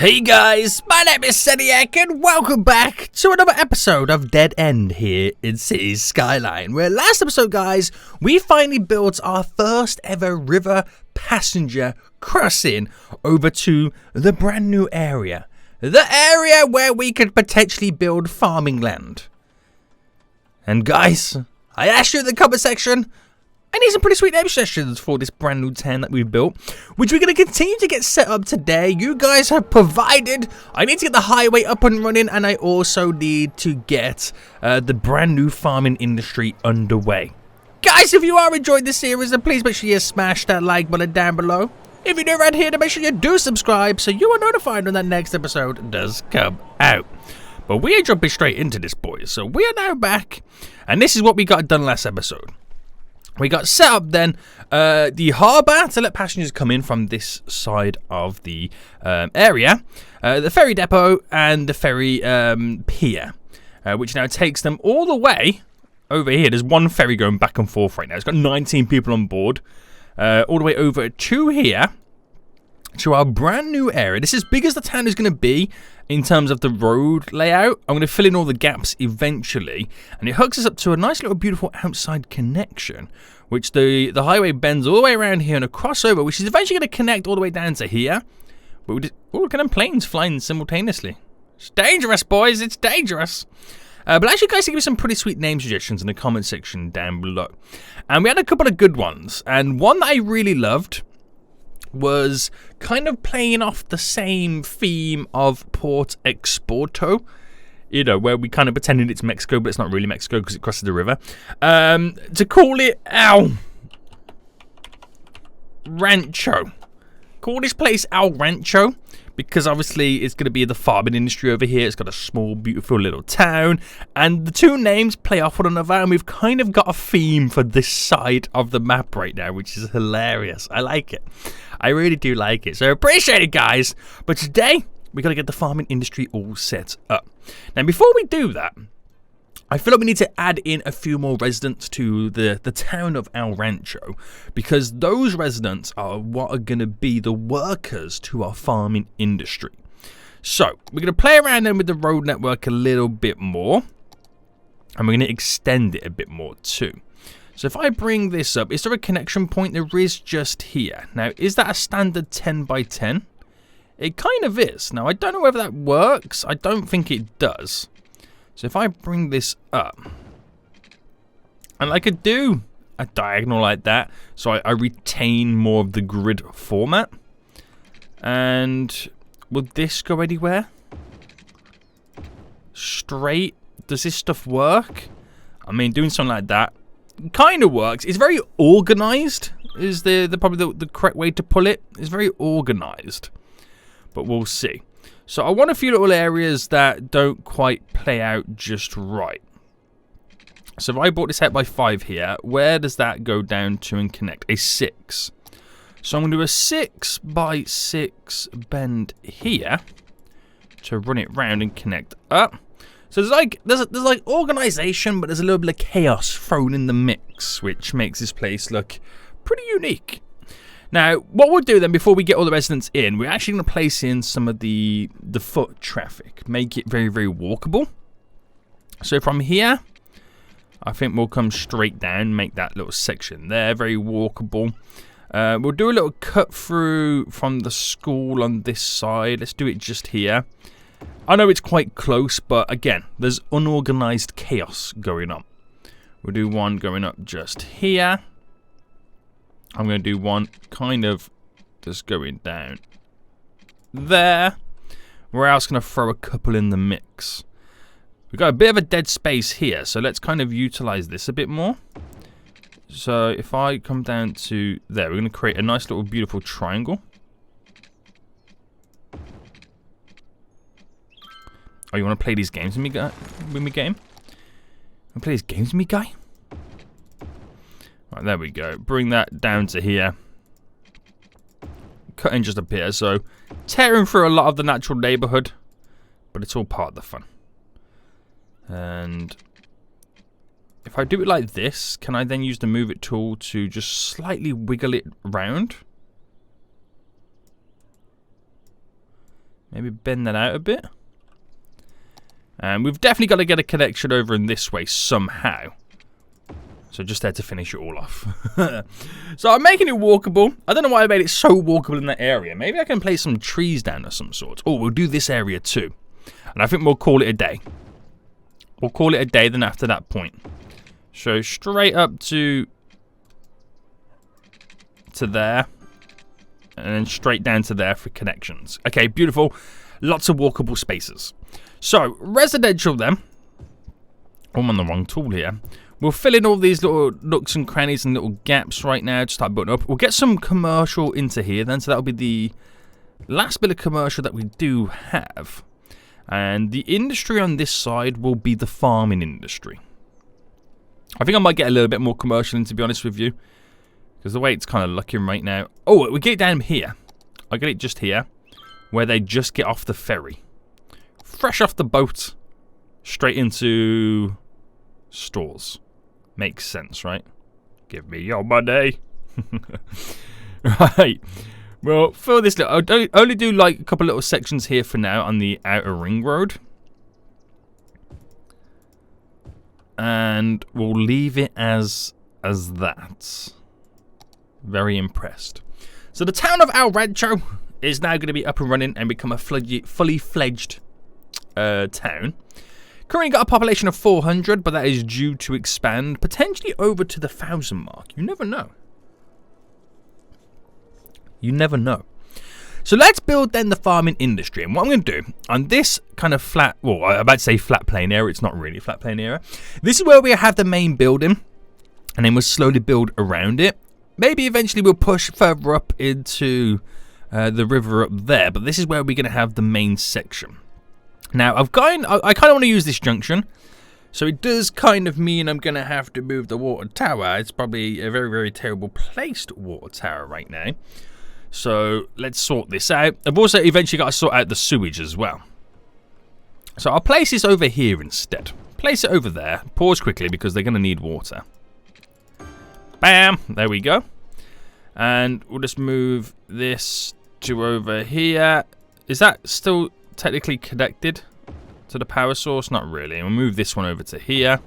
Hey guys, my name is Seniac and welcome back to another episode of Dead End here in Cities Skyline, where last episode, guys, we finally built our first ever river passenger crossing over to the brand new area. The area where we could potentially build farming land. And guys, I asked you in the comment section, I need some pretty sweet name suggestions for this brand new town that we've built, which we're going to continue to get set up today. You guys have provided. I need to get the highway up and running, and I also need to get the brand new farming industry underway. Guys, if you are enjoying this series, then please make sure you smash that like button down below. If you're new around here, then make sure you do subscribe so you are notified when that next episode does come out. But we are jumping straight into this, boys. So we are now back, and this is what we got done last episode. We got set up then the harbour to let passengers come in from this side of the area, the ferry depot and the ferry pier, which now takes them all the way over here. There's one ferry going back and forth right now. It's got 19 people on board, all the way over to here, to our brand new area. This is as big as the town is going to be in terms of the road layout. I'm going to fill in all the gaps eventually, and it hooks us up to a nice little beautiful outside connection, which the highway bends all the way around here and a crossover, which is eventually going to connect all the way down to here. But look at them planes flying simultaneously. It's dangerous, boys. It's dangerous. But actually, guys, give me some pretty sweet name suggestions in the comment section down below. And we had a couple of good ones, and one that I really loved was kind of playing off the same theme of Port Exporto, you know, where we kind of pretended it's Mexico, but it's not really Mexico because it crosses the river. To call it El Rancho. Call this place El Rancho because obviously it's going to be the farming industry over here. It's got a small, beautiful little town, and the two names play off one another, and we've kind of got a theme for this side of the map right now, which is hilarious. I like it. I really do like it. So appreciate it, guys. But today, we're going to get the farming industry all set up. Now, before we do that, I feel like we need to add in a few more residents to the town of El Rancho, because those residents are what are going to be the workers to our farming industry. So, we're going to play around then with the road network a little bit more, and we're going to extend it a bit more too. So if I bring this up, is there a connection point? There is just here. Now, is that a standard 10 by 10? It kind of is. Now, I don't know whether that works. I don't think it does. So if I bring this up, and I could do a diagonal like that, so I retain more of the grid format. And will this go anywhere? Straight? Does this stuff work? I mean, doing something like that kind of works. It's very organized is probably the correct way to pull it. It's very organized, but we'll see. So I want a few little areas that don't quite play out just right. So if I brought this out by 5 here, where does that go down to and connect? A 6. So I'm going to do a 6 by 6 bend here to run it round and connect up. So there's like organization, but there's a little bit of chaos thrown in the mix, which makes this place look pretty unique. Now, what we'll do then before we get all the residents in, we're actually going to place in some of the foot traffic, make it very, very walkable. So from here, I think we'll come straight down, make that little section there very walkable. We'll do a little cut through from the school on this side. Let's do it just here. I know it's quite close, but again, there's unorganized chaos going on. We'll do one going up just here. I'm going to do one kind of just going down there. We're also going to throw a couple in the mix. We've got a bit of a dead space here, so let's kind of utilize this a bit more. So if I come down to there, we're going to create a nice little beautiful triangle. Oh, you want to play these games with me, game? Want to play these games with me, guy? Right, there we go. Bring that down to here. Cutting just up here, so tearing through a lot of the natural neighborhood, but it's all part of the fun. And if I do it like this, can I then use the move it tool to just slightly wiggle it around? Maybe bend that out a bit. And we've definitely got to get a connection over in this way somehow. So just there to finish it all off. So I'm making it walkable. I don't know why I made it so walkable in that area. Maybe I can place some trees down of some sort. Oh, we'll do this area too. And I think we'll call it a day. We'll call it a day then after that point. So straight up to there. And then straight down to there for connections. Okay, beautiful. Lots of walkable spaces. So, residential then. Oh, I'm on the wrong tool here. We'll fill in all these little nooks and crannies and little gaps right now to start building up. We'll get some commercial into here then. So that'll be the last bit of commercial that we do have. And the industry on this side will be the farming industry. I think I might get a little bit more commercial in, to be honest with you. Because the way it's kind of looking right now. Oh, we get it down here. I get it just here. Where they just get off the ferry. Fresh off the boat. Straight into stores. Makes sense, right? Give me your money. Right. Well, for this little, I'll only do like a couple little sections here for now on the outer ring road. And we'll leave it as that. Very impressed. So the town of El Rancho is now going to be up and running and become a fully fledged town. Currently got a population of 400, but that is due to expand potentially over to the 1,000 mark. You never know. You never know. So let's build then the farming industry. And what I'm going to do on this kind of flat, well, I'm about to say flat plain area. It's not really a flat plain area. This is where we have the main building. And then we'll slowly build around it. Maybe eventually we'll push further up into the river up there. But this is where we're going to have the main section. Now, I kind of want to use this junction. So it does kind of mean I'm going to have to move the water tower. It's probably a very, very terrible placed water tower right now. So let's sort this out. I've also eventually got to sort out the sewage as well. So I'll place this over here instead. Place it over there. Pause quickly because they're going to need water. Bam! There we go. And we'll just move this to over here. Is that still technically connected to the power source? Not really. And we'll move this one over to here.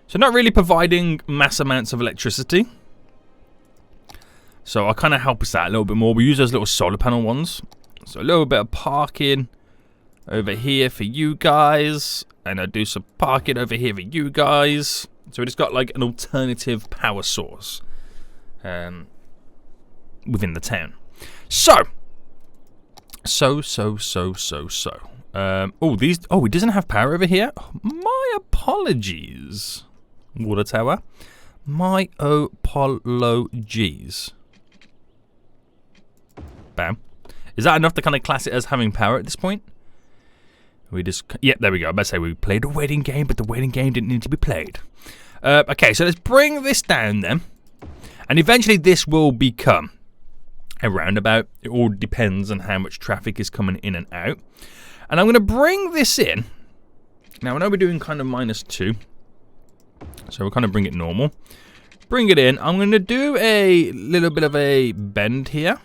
So not really providing mass amounts of electricity. So I'll kind of help us out a little bit more. We use those little solar panel ones. So a little bit of parking over here for you guys. And I'll do some parking over here for you guys. So we just got like an alternative power source within the town. So oh, it doesn't have power over here. My apologies, water tower. My apologies. Bam. Is that enough to kind of class it as having power at this point? We just, yeah, there we go. I'm about to say we played a waiting game, but the waiting game didn't need to be played. Okay, so let's bring this down then. And eventually this will become a roundabout. It all depends on how much traffic is coming in and out. And I'm going to bring this in. Now, I know we're doing kind of -2. So we'll kind of bring it normal. Bring it in. I'm going to do a little bit of a bend here.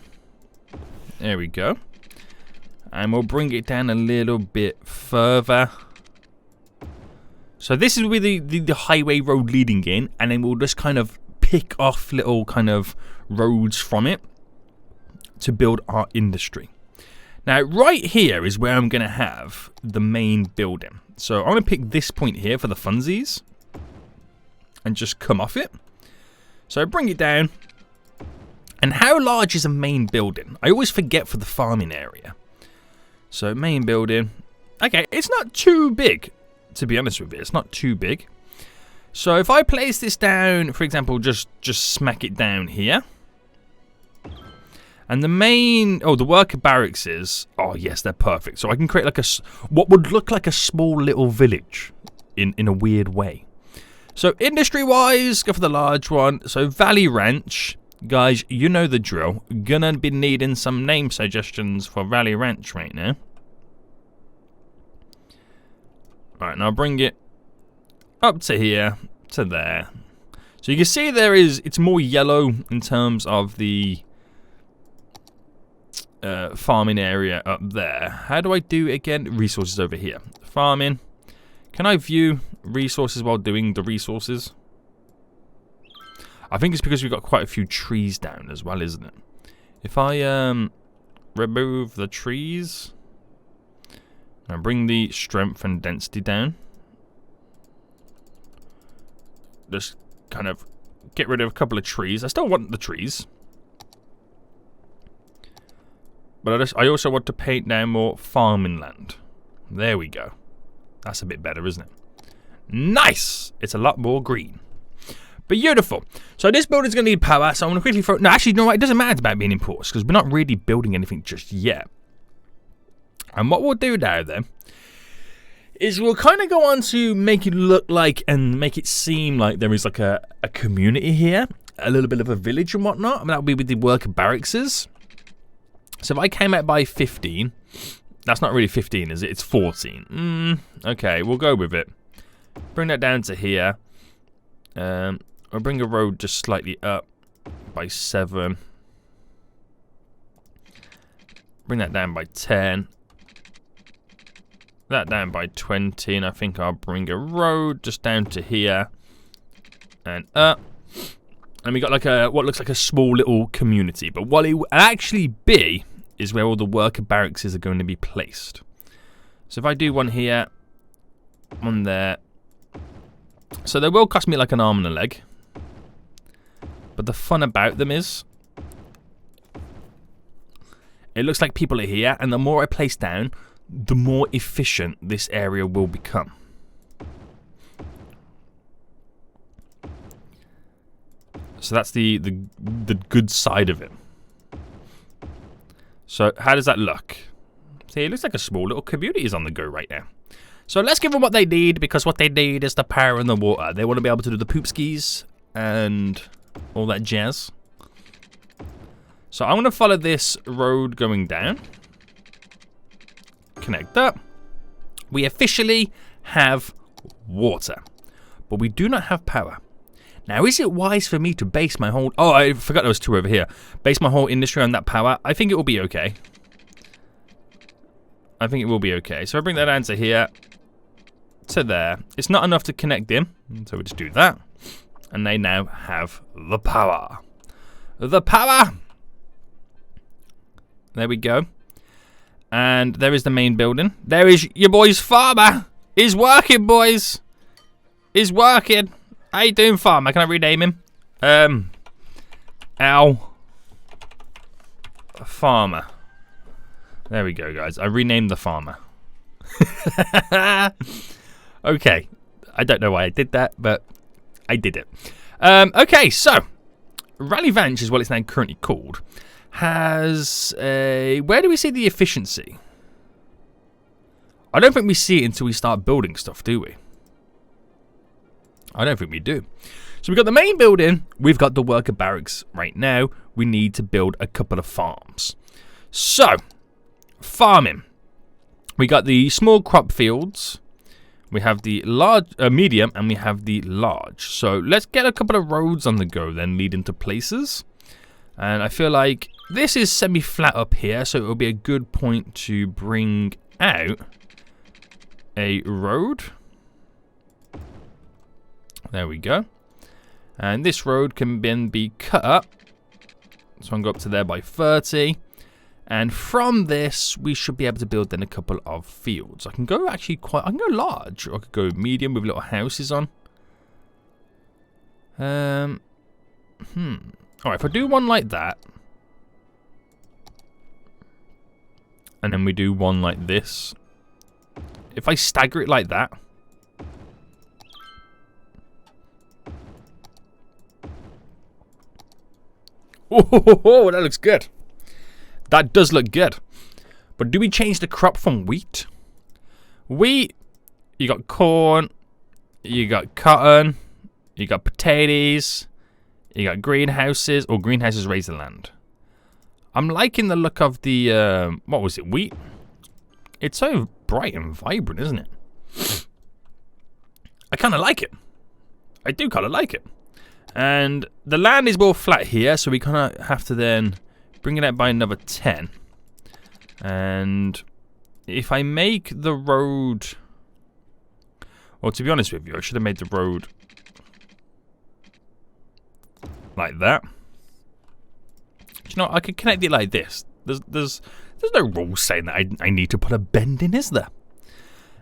There we go. And we'll bring it down a little bit further. So this will be the highway road leading in. And then we'll just kind of pick off little kind of roads from it to build our industry. Now, right here is where I'm going to have the main building. So I'm going to pick this point here for the funsies. And just come off it. So bring it down. And how large is a main building? I always forget for the farming area. So main building. Okay, it's not too big, to be honest with you. It's not too big. So if I place this down, for example, just smack it down here. And the main, the worker barracks is, oh yes, they're perfect. So I can create like what would look like a small little village in a weird way. So industry-wise, go for the large one. So Valley Ranch, guys, you know the drill. Gonna be needing some name suggestions for Valley Ranch right now. Alright, now bring it up to here, to there. So you can see it's more yellow in terms of the farming area up there. How do I do it again? Resources over here. Farming. Can I view resources while doing the resources? I think it's because we've got quite a few trees down as well, isn't it? If I remove the trees and bring the strength and density down, just kind of get rid of a couple of trees. I still want the trees, but I also want to paint down more farming land. There we go. That's a bit better, isn't it? Nice! It's a lot more green. Beautiful. So this building's going to need power, so I'm going to quickly throw... No, actually, no, it doesn't matter about being in ports, because we're not really building anything just yet. And what we'll do now, then, is we'll kind of go on to make it look like and make it seem like there is like a community here, a little bit of a village and whatnot. And that would be with the worker barracks. So if I came out by 15, that's not really 15, is it? It's 14. Okay, we'll go with it. Bring that down to here. I'll bring a road just slightly up by 7. Bring that down by 10. That down by 20, and I think I'll bring a road just down to here and up. And we got like what looks like a small little community, but what it will actually be is where all the worker barracks are going to be placed. So if I do one here, one there, so they will cost me like an arm and a leg. But the fun about them is, it looks like people are here, and the more I place down, the more efficient this area will become. So that's the good side of it. So how does that look? See, it looks like a small little community is on the go right now. So let's give them what they need, because what they need is the power and the water. They want to be able to do the poop skis and all that jazz. So I'm going to follow this road going down. Connect up. We officially have water, but we do not have power. Now, is it wise for me to base my whole... Oh, I forgot there was 2 over here. Base my whole industry on that power? I think it will be okay. I think it will be okay. So I bring that down to here, to there. It's not enough to connect in, so we just do that. And they now have the power. The power! There we go. And there is the main building. There is your boy's farmer. He's working, boys. He's working. How you doing, farmer? Can I rename him? Farmer. There we go, guys. I renamed the farmer. Okay. I don't know why I did that, but I did it. Okay, so Rally Ranch is what it's now currently called. Has a... Where do we see the efficiency? I don't think we see it until we start building stuff, do we? I don't think we do. So we've got the main building. We've got the worker barracks right now. We need to build a couple of farms. So, farming. We got the small crop fields. We have the large, medium, and we have the large. So let's get a couple of roads on the go then, leading to places. And I feel like this is semi-flat up here, so it will be a good point to bring out a road. There we go. And this road can then be cut up. So I can go up to there by 30. And from this, we should be able to build then a couple of fields. I can go actually I can go large, or I could go medium with little houses on. Alright, if I do one like that, and then we do one like this, if I stagger it like that, oh, that looks good. That does look good. But do we change the crop from wheat? Wheat, you got corn, you got cotton, you got potatoes, you got greenhouses, or greenhouses raise the land. I'm liking the look of the, what was it, wheat? It's so bright and vibrant, isn't it? I kind of like it. I do kind of like it. And the land is more flat here, so we kind of have to then bring it out by another 10. And if I make the road... Well, to be honest with you, I should have made the road like that. Do you know, I could connect it like this. There's no rule saying that I need to put a bend in, is there?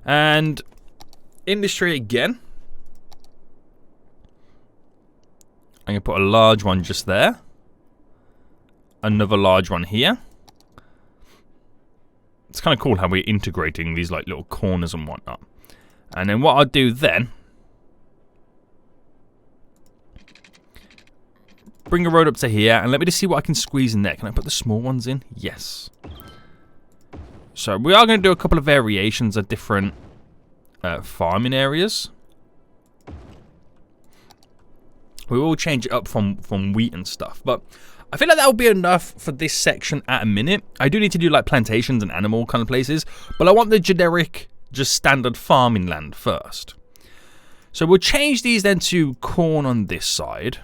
And industry again. I'm going to put a large one just there. Another large one here. It's kind of cool how we're integrating these like little corners and whatnot. And then what I'll do then, bring a road up to here, and let me just see what I can squeeze in there. Can I put the small ones in? Yes. So we are going to do a couple of variations of different farming areas. We will change it up from wheat and stuff, but I feel like that will be enough for this section at a minute. I do need to do like plantations and animal kind of places, but I want the generic, just standard farming land first. So we'll change these then to corn on this side.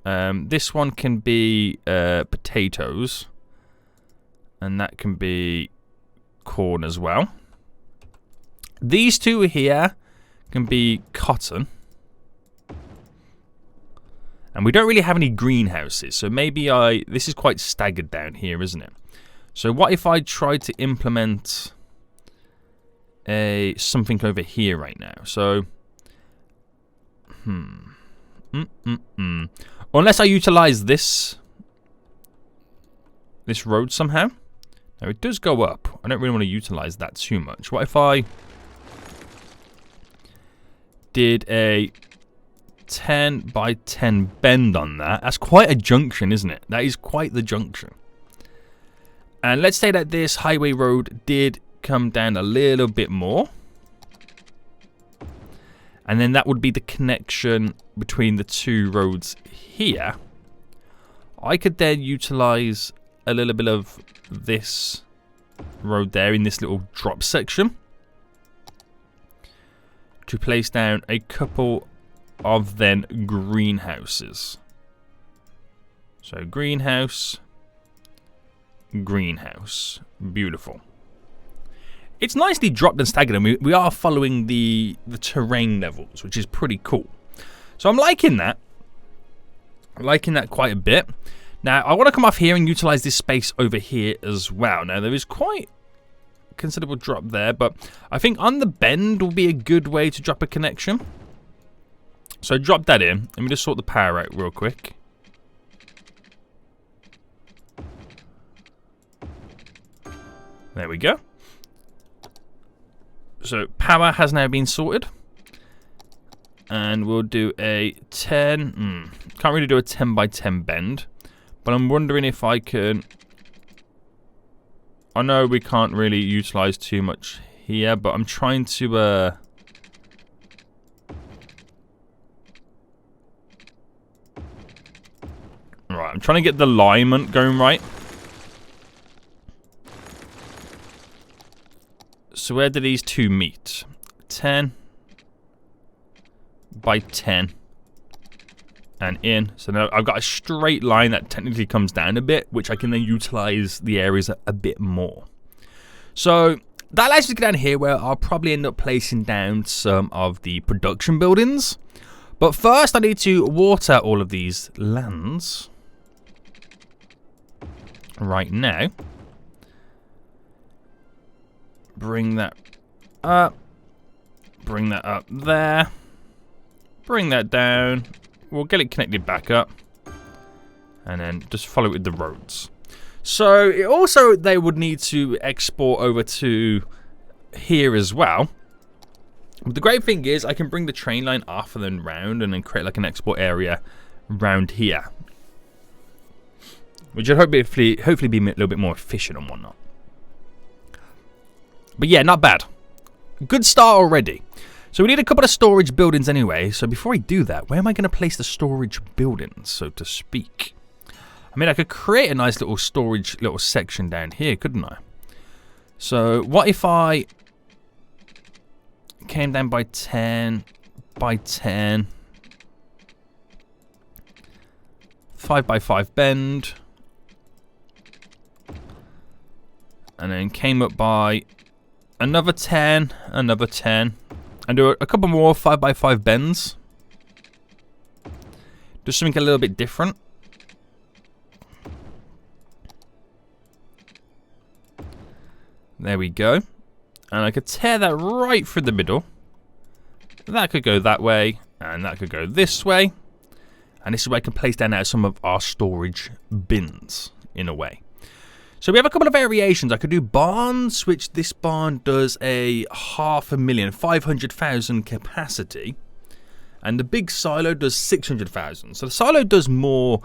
This one can be potatoes, and that can be corn as well. These two here can be cotton. And we don't really have any greenhouses, so maybe this is quite staggered down here, isn't it? So what if I tried to implement something over here right now? So, unless I utilize this road somehow. Now it does go up. I don't really want to utilize that too much. What if I did a 10 by 10 bend on that? That's quite a junction, isn't it? That is quite the junction. And let's say that this highway road did come down a little bit more. And then that would be the connection between the two roads here. I could then utilize a little bit of this road there in this little drop section to place down a couple of then greenhouses. So greenhouse, greenhouse. Beautiful. It's nicely dropped and staggered, and we are following the terrain levels, which is pretty cool. So I'm liking that. I'm liking that quite a bit. Now, I want to come off here and utilize this space over here as well. Now, there is quite a considerable drop there, but I think on the bend will be a good way to drop a connection. So drop that in. Let me just sort the power out real quick. There we go. So power has now been sorted. And we'll do a 10. Can't really do a 10 by 10 bend. But I'm wondering if I can... I know we can't really utilize too much here, but I'm trying to... Right, I'm trying to get the alignment going right. So where do these two meet? 10 by 10 and in. So now I've got a straight line that technically comes down a bit, which I can then utilize the areas a bit more. So that allows us to get down here where I'll probably end up placing down some of the production buildings. But first I need to water all of these lands right now. Bring that up. Bring that up there. Bring that down. We'll get it connected back up. And then just follow it with the roads. So it also, they would need to export over to here as well. But the great thing is I can bring the train line off and then round and then create like an export area round here. Which would hopefully be a little bit more efficient and whatnot. But yeah, not bad. Good start already. So we need a couple of storage buildings anyway. So before I do that, where am I going to place the storage buildings, so to speak? I mean, I could create a nice little storage little section down here, couldn't I? So what if I came down by 10 by 10, 5 by 5 bend, And then came up by another 10, another 10. And do a couple more 5x5 bends. Do something a little bit different. There we go. And I could tear that right through the middle. That could go that way, and that could go this way. And this is where I can place down now some of our storage bins, in a way. So we have a couple of variations. I could do barns, which this barn does a 500,000, 500,000 capacity. And the big silo does 600,000. So the silo does more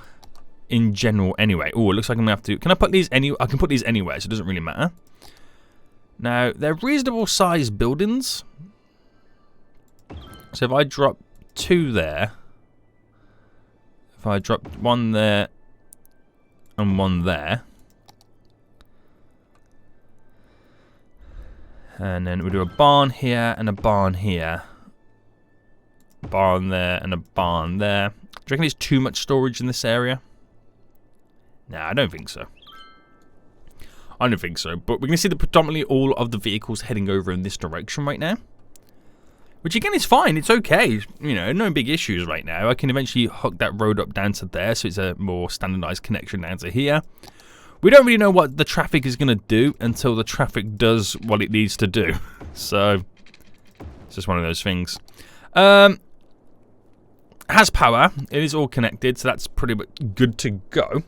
in general anyway. Oh, it looks like I'm going to have to... Can I put these anywhere? I can put these anywhere, so it doesn't really matter. Now, they're reasonable sized buildings. So if I drop 2 there, if I drop 1 there and 1 there, and then we'll do a barn here and a barn here, barn there and a barn there. Do you reckon there's too much storage in this area? Nah, I don't think so. I don't think so, but we're going to see that predominantly all of the vehicles heading over in this direction right now. Which again is fine, it's okay, you know, no big issues right now. I can eventually hook that road up down to there, so it's a more standardized connection down to here. We don't really know what the traffic is going to do until the traffic does what it needs to do. So, it's just one of those things. Has power, it is all connected, so that's pretty much good to go.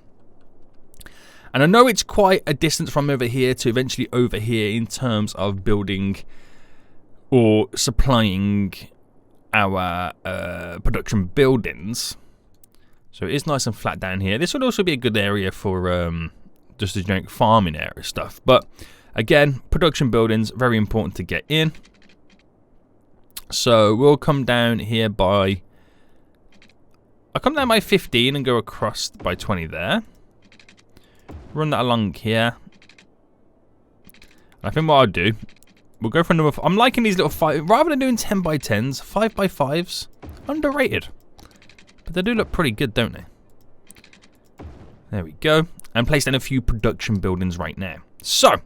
And I know it's quite a distance from over here to eventually over here in terms of building... or supplying our production buildings. So it is nice and flat down here. This would also be a good area for just the generic farming area stuff. But again, production buildings, very important to get in. So we'll come down here by... I'll come down by 15 and go across by 20 there. Run that along here. I think what I'll do... We'll go for a number. I'm liking these little 5. Rather than doing 10x10s, 5x5s. Underrated. But they do look pretty good, don't they? There we go. And placed in a few production buildings right now. So.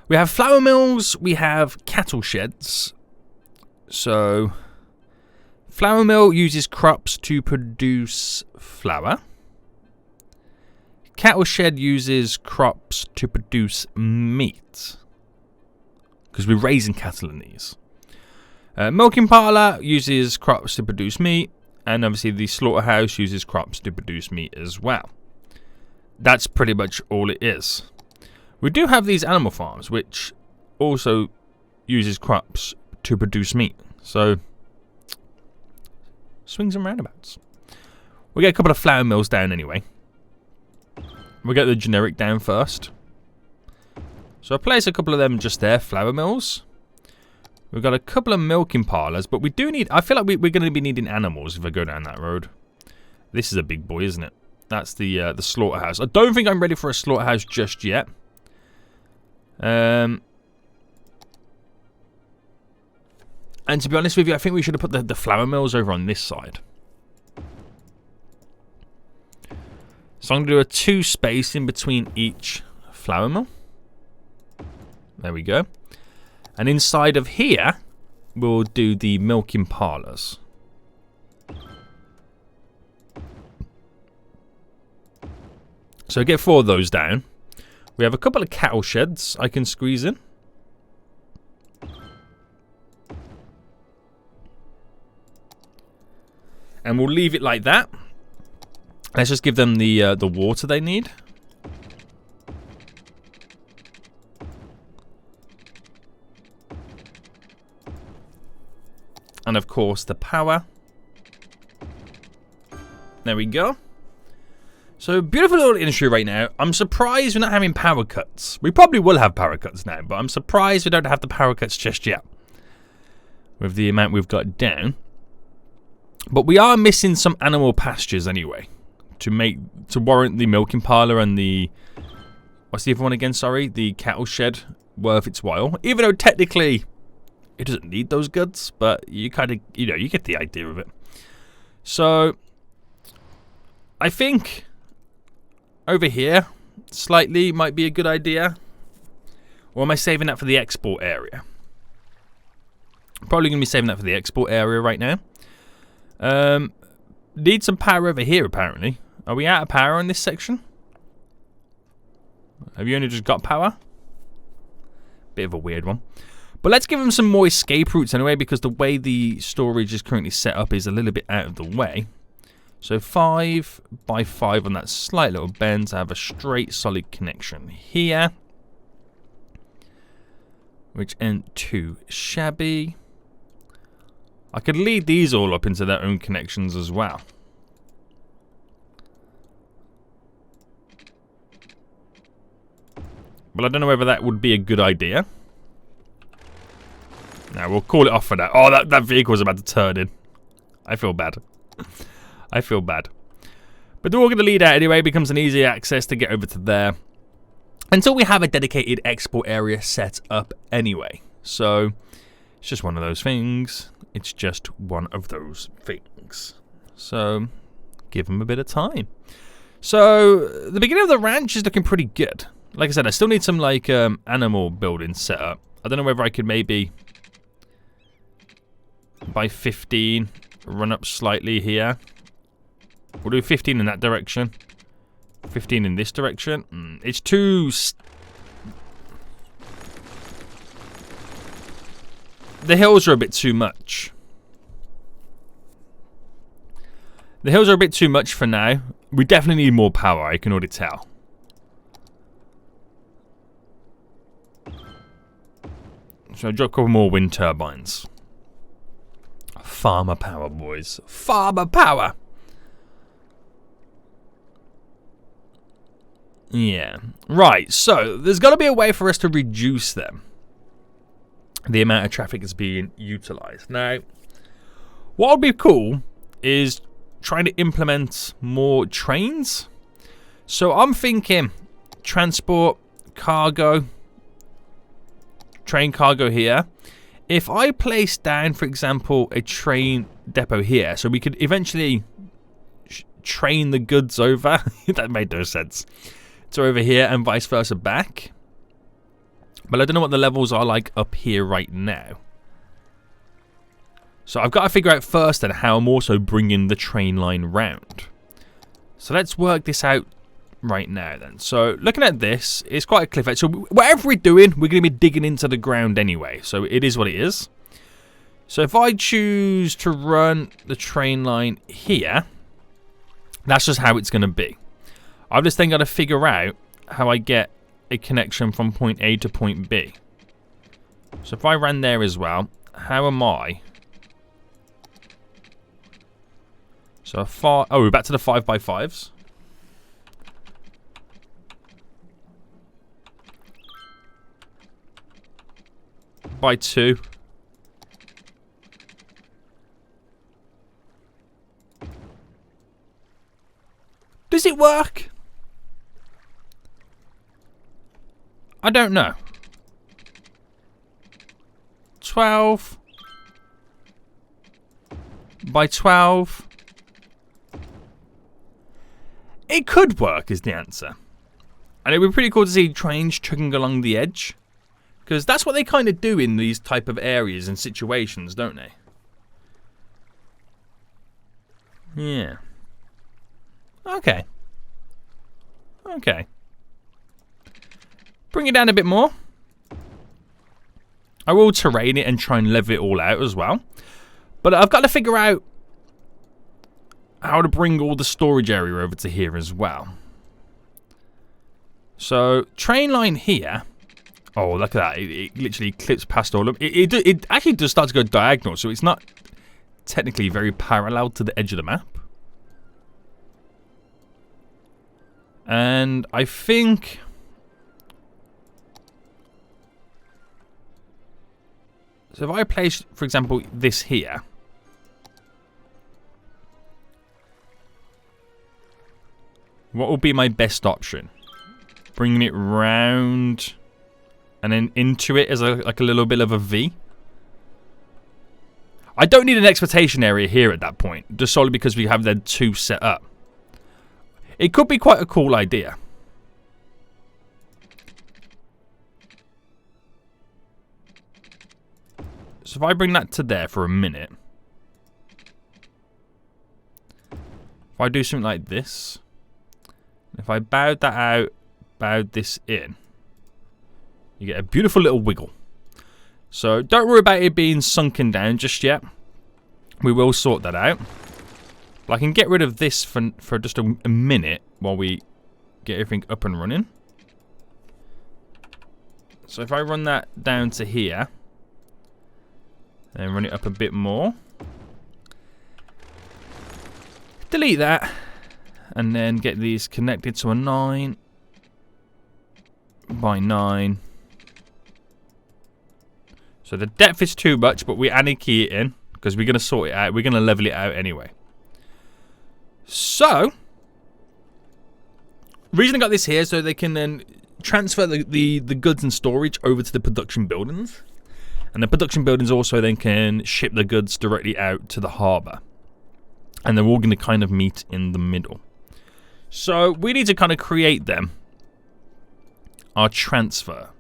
We have flour mills. We have cattle sheds. So. Flour mill uses crops to produce flour. Cattle shed uses crops to produce meat. Because we're raising cattle in these. Milking parlour uses crops to produce meat. And obviously the slaughterhouse uses crops to produce meat as well. That's pretty much all it is. We do have these animal farms, which also uses crops to produce meat. So, swings and roundabouts. We'll get a couple of flour mills down anyway. We'll get the generic down first. So I'll place a couple of them just there, flour mills. We've got a couple of milking parlours, but we do need... I feel like we're going to be needing animals if I go down that road. This is a big boy, isn't it? That's the slaughterhouse. I don't think I'm ready for a slaughterhouse just yet. And to be honest with you, I think we should have put the flour mills over on this side. So I'm going to do a 2 space in between each flour mill. There we go. And inside of here, we'll do the milking parlours. So get 4 of those down. We have a couple of cattle sheds I can squeeze in. And we'll leave it like that. Let's just give them the water they need. And of course the power. There we go. So beautiful little industry right now. I'm surprised we're not having power cuts. We probably will have power cuts now, but I'm surprised we don't have the power cuts just yet. With the amount we've got down. But we are missing some animal pastures anyway. To warrant the milking parlour and the... What's the other one again, sorry? The cattle shed worth its while. Even though technically... It doesn't need those goods, but you kind of, you know, you get the idea of it. So, I think over here, slightly might be a good idea. Or am I saving that for the export area? Probably going to be saving that for the export area right now. Need some power over here, apparently. Are we out of power in this section? Have you only just got power? Bit of a weird one. But let's give them some more escape routes anyway, because the way the storage is currently set up is a little bit out of the way. So 5 by 5 on that slight little bend to have a straight solid connection here. Which ain't too shabby. I could lead these all up into their own connections as well. But I don't know whether that would be a good idea. Now we'll call it off for that. Oh, that vehicle was about to turn in. I feel bad. I feel bad. But they're all going to lead out anyway. It becomes an easy access to get over to there. Until we have a dedicated export area set up anyway. So it's just one of those things. It's just one of those things. So give them a bit of time. So the beginning of the ranch is looking pretty good. Like I said, I still need some like animal building set up. I don't know whether I could maybe by 15 run up slightly here. We'll do 15 in that direction. 15 in this direction. It's too... The hills are a bit too much. The hills are a bit too much for now. We definitely need more power, I can already tell. So drop a couple more wind turbines. Farmer power, boys. Farmer power! Yeah. Right, so there's got to be a way for us to reduce them. The amount of traffic is being utilised. Now, what would be cool is trying to implement more trains. So I'm thinking transport, cargo, train cargo here. If I place down, for example, a train depot here, so we could eventually train the goods over. That made no sense. So over here and vice versa back. But I don't know what the levels are like up here right now. So I've got to figure out first then how I'm also bringing the train line round. So let's work this out right now then. So looking at this, it's quite a cliff edge. So whatever we're doing, we're going to be digging into the ground anyway. So it is what it is. So if I choose to run the train line here, that's just how it's going to be. I've just then got to figure out how I get a connection from point A to point B. So if I ran there as well, how am I? So we're back to the 5x5s. By 2. Does it work? I don't know. 12 by 12. It could work is the answer. And it would be pretty cool to see trains chugging along the edge. Because that's what they kind of do in these type of areas and situations, don't they? Yeah. Okay. Okay. Bring it down a bit more. I will terrain it and try and level it all out as well. But I've got to figure out how to bring all the storage area over to here as well. So, train line here. Oh, look at that. It literally clips past all of them. It actually does start to go diagonal, so it's not technically very parallel to the edge of the map. And I think... So if I place, for example, this here. What will be my best option? Bringing it round and then into it as like a little bit of a V. I don't need an exploitation area here at that point, just solely because we have the 2 set up. It could be quite a cool idea. So if I bring that to there for a minute. If I do something like this. If I bowed that out, bowed this in. You get a beautiful little wiggle. So don't worry about it being sunken down just yet. We will sort that out. But I can get rid of this for just a minute while we get everything up and running. So if I run that down to here. And run it up a bit more. Delete that. And then get these connected to a 9 by 9. So the depth is too much, but we anti key it in because we're going to sort it out. We're going to level it out anyway. So, the reason I got this here so they can then transfer the goods and storage over to the production buildings. And the production buildings also then can ship the goods directly out to the harbour. And they're all going to kind of meet in the middle. So we need to kind of create them. Our transfer.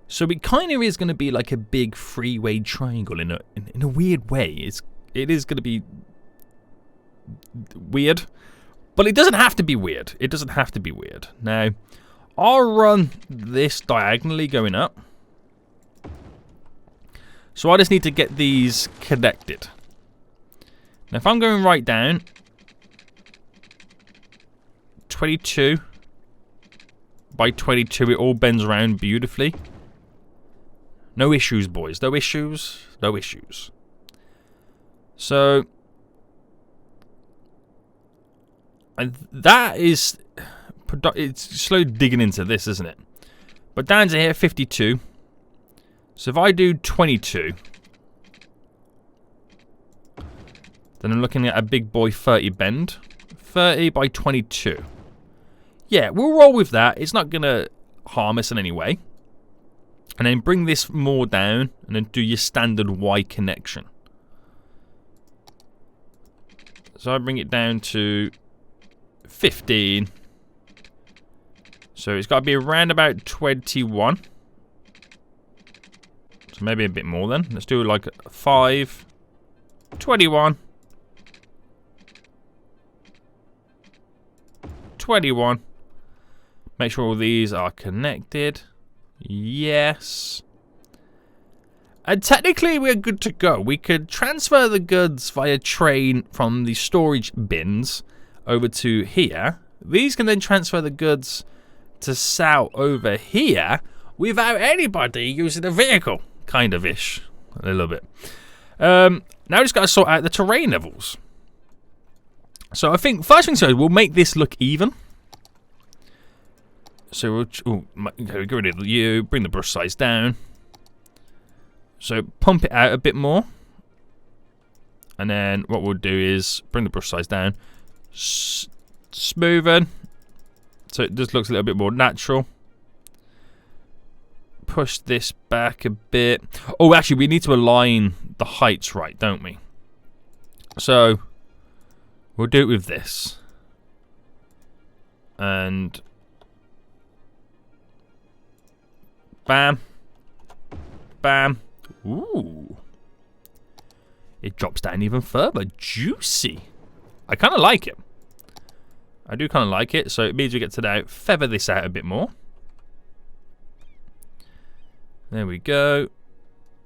So it kind of is going to be like a big freeway triangle in a weird way. It is going to be weird. But it doesn't have to be weird. It doesn't have to be weird. Now, I'll run this diagonally going up. So I just need to get these connected. Now if I'm going right down, 22 by 22, it all bends around beautifully. No issues, boys. No issues. No issues. So, and that is, it's slowly digging into this, isn't it? But down to here, 52. So if I do 22, then I'm looking at a big boy 30 bend. 30 by 22. Yeah, we'll roll with that. It's not going to harm us in any way. And then bring this more down and then do your standard Y connection. So I bring it down to 15. So it's got to be around about 21. So maybe a bit more then. Let's do like 5, 21, 21. Make sure all these are connected. Yes. And technically we're good to go. We could transfer the goods via train from the storage bins over to here. These can then transfer the goods to sell over here without anybody using a vehicle. Kind of ish. A little bit. Now we just got to sort out the terrain levels. So I think first thing we'll make this look even. So we'll get rid of you, bring the brush size down. So pump it out a bit more. And then what we'll do is bring the brush size down. Smoothen. So it just looks a little bit more natural. Push this back a bit. Oh, actually, we need to align the heights right, don't we? So we'll do it with this. And bam. Bam. Ooh. It drops down even further. Juicy. I kind of like it. I do kind of like it. So it means we get to now feather this out a bit more. There we go.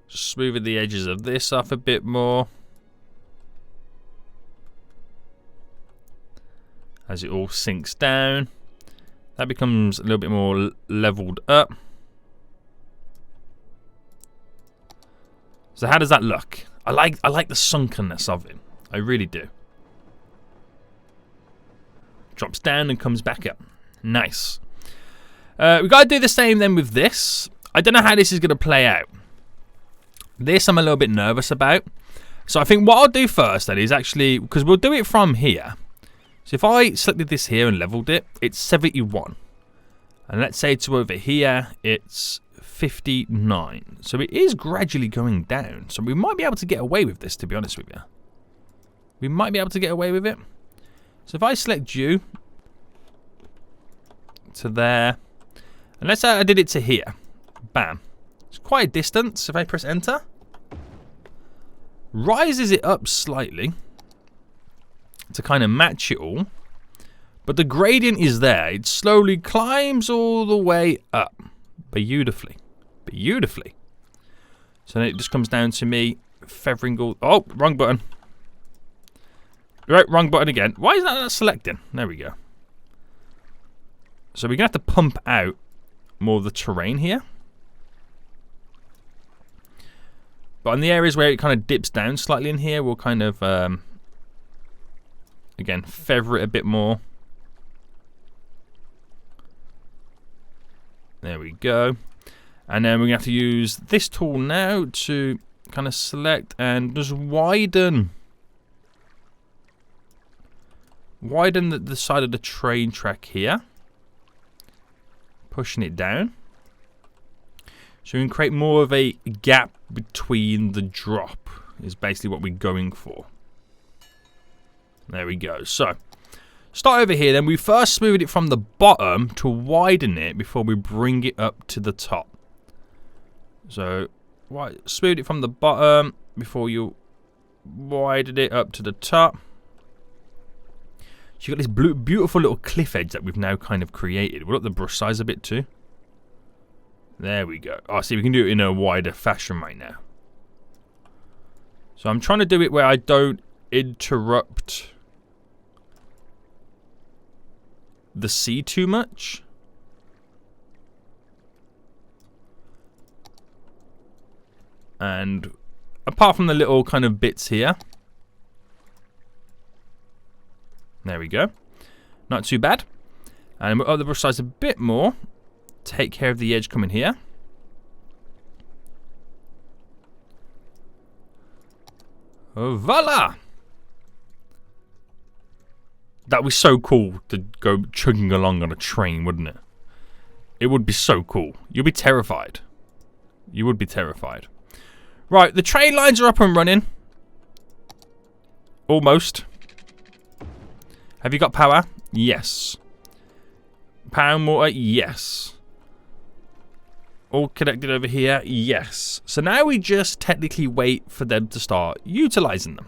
Smoothing the edges of this off a bit more. As it all sinks down. That becomes a little bit more leveled up. So how does that look? I like the sunkenness of it. I really do. Drops down and comes back up. Nice. We've got to do the same then with this. I don't know how this is going to play out. This I'm a little bit nervous about. So I think what I'll do first then is actually, because we'll do it from here. So if I selected this here and leveled it, it's 71. And let's say to over here, it's 59. So it is gradually going down. So we might be able to get away with this, to be honest with you. We might be able to get away with it. So if I select you to there, and let's say I did it to here. Bam. It's quite a distance if I press enter. rises it up slightly to kind of match it all. But the gradient is there. It slowly climbs all the way up. Beautifully. Beautifully. So then it just comes down to me feathering all... Oh, wrong button. Right, wrong button again. Why is that not selecting? There we go. So we're going to have to pump out more of the terrain here. But in the areas where it kind of dips down slightly in here, we'll kind of, again, feather it a bit more. There we go. And then we're going to have to use this tool now to kind of select and just widen the side of the train track here. Pushing it down. So we can create more of a gap between the drop is basically what we're going for. There we go. So, start over here then. We first smoothed it from the bottom to widen it before we bring it up to the top. So, smooth it from the bottom before you widen it up to the top. So you've got this beautiful little cliff edge that we've now kind of created. We'll up the brush size a bit too. There we go. Oh, see, we can do it in a wider fashion right now. So I'm trying to do it where I don't interrupt the sea too much. And apart from the little kind of bits here. There we go. Not too bad. And we'll up the brush size a bit more. Take care of the edge coming here. Oh, voila! That was so cool to go chugging along on a train, wouldn't it? It would be so cool. You'd be terrified. You would be terrified. Right, the train lines are up and running. Almost. Have you got power? Yes. Power and water? Yes. All connected over here? Yes. So now we just technically wait for them to start utilizing them.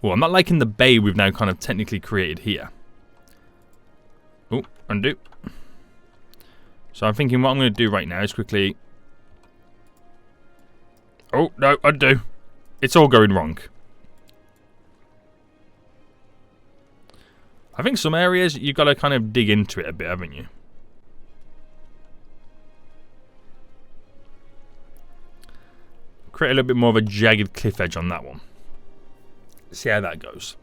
Well, I'm not liking the bay we've now kind of technically created here. Oh, undo. So I'm thinking what I'm going to do right now is quickly... Oh, no, undo. It's all going wrong. I think some areas you've got to kind of dig into it a bit, haven't you? Create a little bit more of a jagged cliff edge on that one. See how that goes.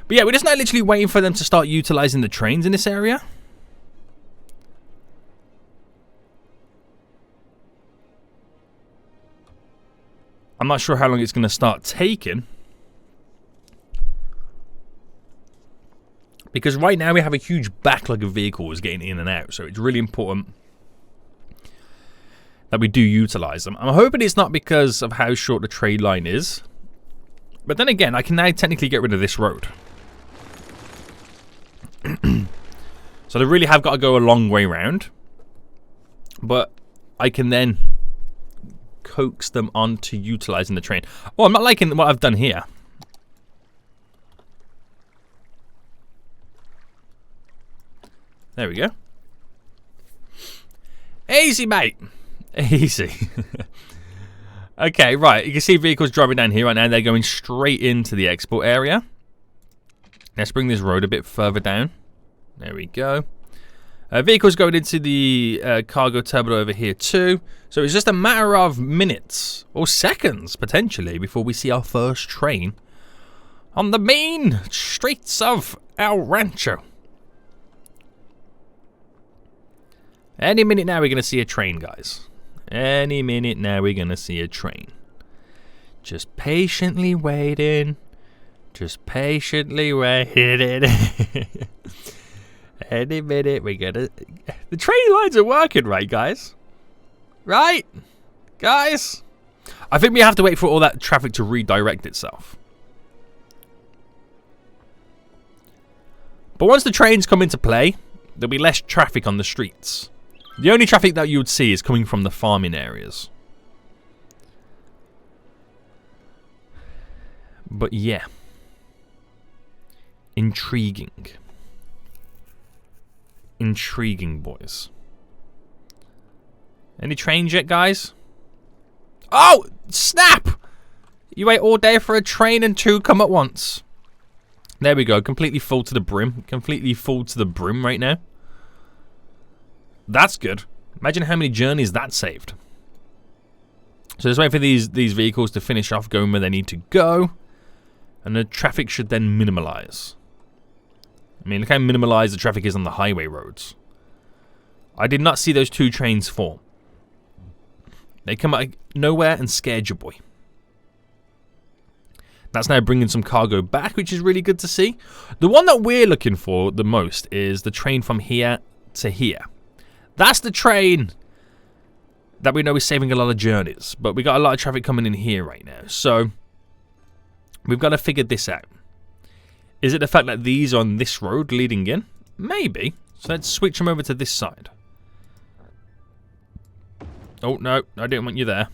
But yeah, we're just now literally waiting for them to start utilizing the trains in this area. I'm not sure how long it's going to start taking. Because right now we have a huge backlog of vehicles getting in and out. So it's really important that we do utilize them. I'm hoping it's not because of how short the trade line is. But then again, I can now technically get rid of this road. So they really have got to go a long way round. But I can then coax them onto utilizing the train. Oh, I'm not liking what I've done here. There we go. Easy, mate. Easy. Okay, right. You can see vehicles driving down here right now. They're going straight into the export area. Let's bring this road a bit further down. There we go. Vehicles going into the cargo terminal over here too. So it's just a matter of minutes or seconds, potentially, before we see our first train on the main streets of El Rancho. Any minute now we're going to see a train, guys. Any minute now we're going to see a train. Just patiently waiting. Just patiently waiting. Any minute we're going to... The train lines are working, right, guys? Right? Guys? I think we have to wait for all that traffic to redirect itself. But once the trains come into play, there'll be less traffic on the streets. The only traffic that you would see is coming from the farming areas. But yeah. Intriguing. Intriguing, boys. Any trains yet, guys? Oh, snap! You wait all day for a train and 2 come at once. There we go. Completely full to the brim. Completely full to the brim right now. That's good. Imagine how many journeys that saved. So just wait for these vehicles to finish off going where they need to go. And the traffic should then minimalize. I mean, look how minimalized the traffic is on the highway roads. I did not see those 2 trains form. They come out of nowhere and scared your boy. That's now bringing some cargo back, which is really good to see. The one that we're looking for the most is the train from here to here. That's the train that we know is saving a lot of journeys. But we got a lot of traffic coming in here right now. So we've got to figure this out. Is it the fact that these are on this road leading in? Maybe. So let's switch them over to this side. Oh, no. I didn't want you there.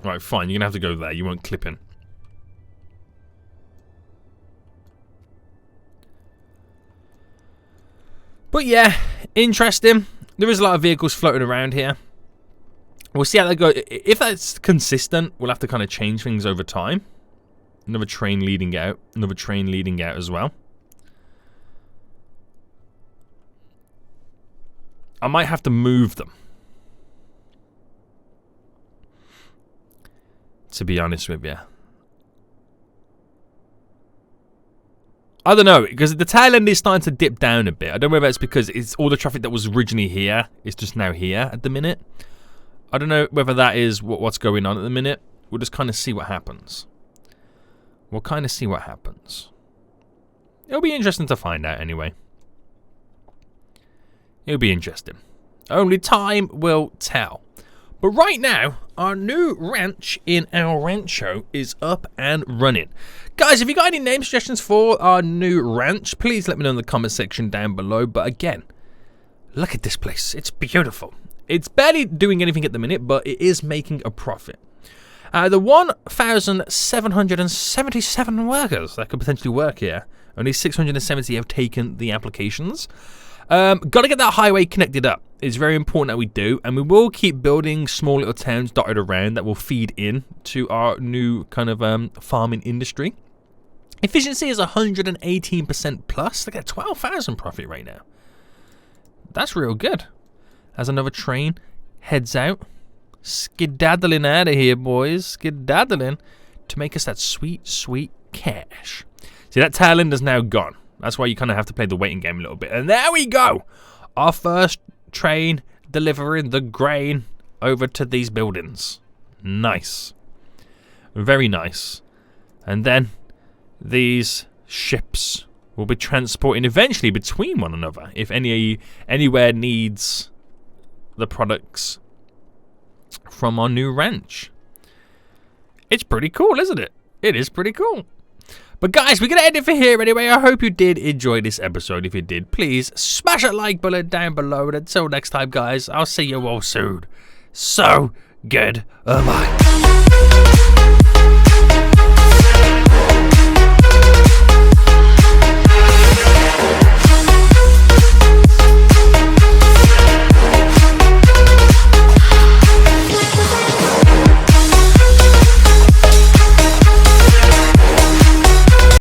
Right, fine. You're going to have to go there. You won't clip in. But yeah, interesting. There is a lot of vehicles floating around here. We'll see how they go. If that's consistent, we'll have to kind of change things over time. Another train leading out. Another train leading out as well. I might have to move them. To be honest with you. I don't know, because the tail end is starting to dip down a bit. I don't know whether it's because it's all the traffic that was originally here is just now here at the minute. I don't know whether that is what's going on at the minute. We'll just kind of see what happens. We'll kind of see what happens. It'll be interesting to find out anyway. It'll be interesting. Only time will tell. But right now, our new ranch in El Rancho is up and running. Guys, if you got any name suggestions for our new ranch, please let me know in the comment section down below. But again, look at this place. It's beautiful. It's barely doing anything at the minute, but it is making a profit. The 1,777 workers that could potentially work here, only 670 have taken the applications. Got to get that highway connected up. It's very important that we do, and we will keep building small little towns dotted around that will feed in to our new kind of farming industry. Efficiency is 118% plus. Look at 12,000 profit right now. That's real good. As another train heads out, skedaddling out of here, boys, skedaddling to make us that sweet, sweet cash. See, that tail end is now gone. That's why you kind of have to play the waiting game a little bit. And there we go. Our first train delivering the grain over to these buildings. Nice. Very nice. And then these ships will be transporting eventually between one another if anywhere needs the products from our new ranch. It's pretty cool, isn't it? It is pretty cool. But guys, we're going to end it for here anyway. I hope you did enjoy this episode. If you did, please smash that like button down below. And until next time, guys, I'll see you all soon. So, goodbye.